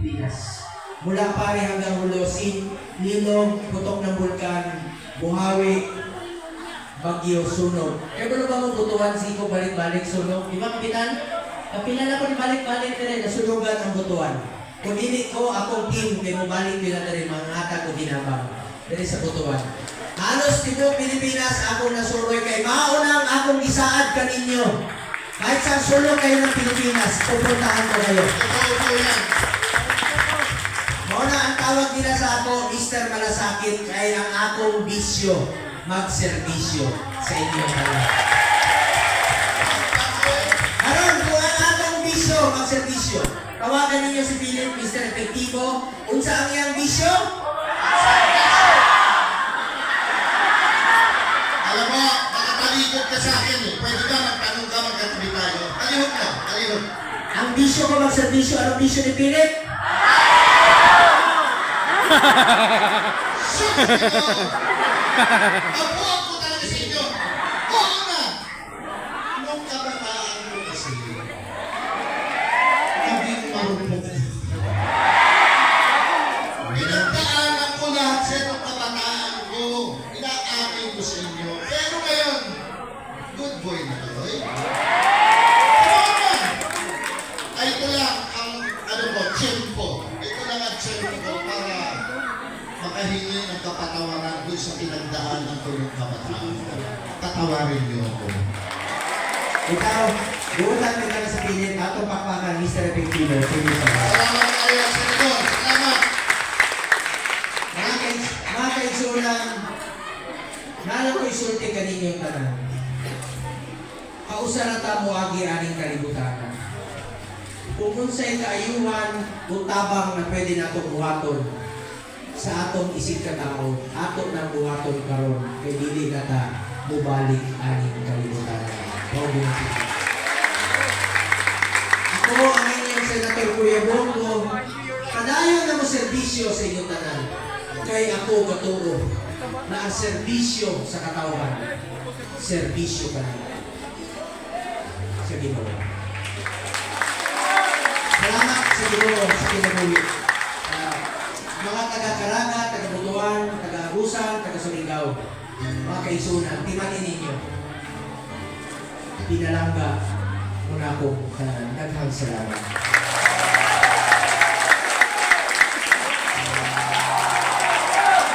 Pinas. Mula Pare hanggang Hulosin, Lilong, Putok ng Bulkan, Buhawi, Bagyo, Sunog. Kaya ba ba mong butuan siko balik-balik sunog? Di ba kapitan? Kapitan ako ni balik-balik na rin, nasunugan ang butuan. Kung hindi ko akong team, kaya mo balik nila na rin mga ata ko ginabang. Dali sa butuan. Halos Tibok Pilipinas, akong nasuroy kay maunang akong isaad kaninyo. Kahit sa sulok kayo ng Pilipinas, pupuntahan ko kayo. Mauna ang tawag nila sa ako, Mr. Malasakit, kaya ang akong bisyo, magserbisyo sa inyong dalawa. Karon, kung ang akong bisyo, magserbisyo, tawagan ninyo si Philip, Mr. Efektibo, unsa ang iyang bisyo? Alam mo, nakatalikod ka sa akin eh. Pwede ba magtanong ka, magkatabi tayo? Kalihot ka, kalihot. Ang bisyo ko magserbisyo, anong bisyo ni Philip? Abuhan ko talaga sa inyo. Oo na. Nung kabataan ko kasi, hindi ko marunong. Pinagdaanan ko lahat sa itong kabataan ko. Inaamin ko sa inyo. Pero ngayon, good boy na kayo. Ay, ito lang ang, tiyempo. Ito lang ang tiyempo para makahingi ng kapatawaran doon sa pinagdaanan ko yung kabataan. Tatawarin niyo ako. Ikaw, buutan ka na sa Philip, atong pakpakan, Mr. Efektibo. Salamat kayo, Senador. Salamat. Mga kaisulang, nalang ko isulti kaninyo yung tanan. Kausarata mo agi-aning kalibutan. Kung unsay kaayuhan, utabang na pwede nato buhaton sa atong isip katao, ato na buhaton karon kay dili kata mubalik aning kalibutan. Ako ang inyong Senator Kuya Bongo, padayon na mo serbisyo sa inyong tanan. Kay ako katuo na ang serbisyo sa katawhan, serbisyo ka na sa Ginoo. Salamat sa Ginoo sa kinabuhi. Mga taga-Caraga, taga-Butuan, taga-Agusan, taga-Surigao, mga kaisunan, timanin ninyo. Pinalangga muna ako sa naghang salamat.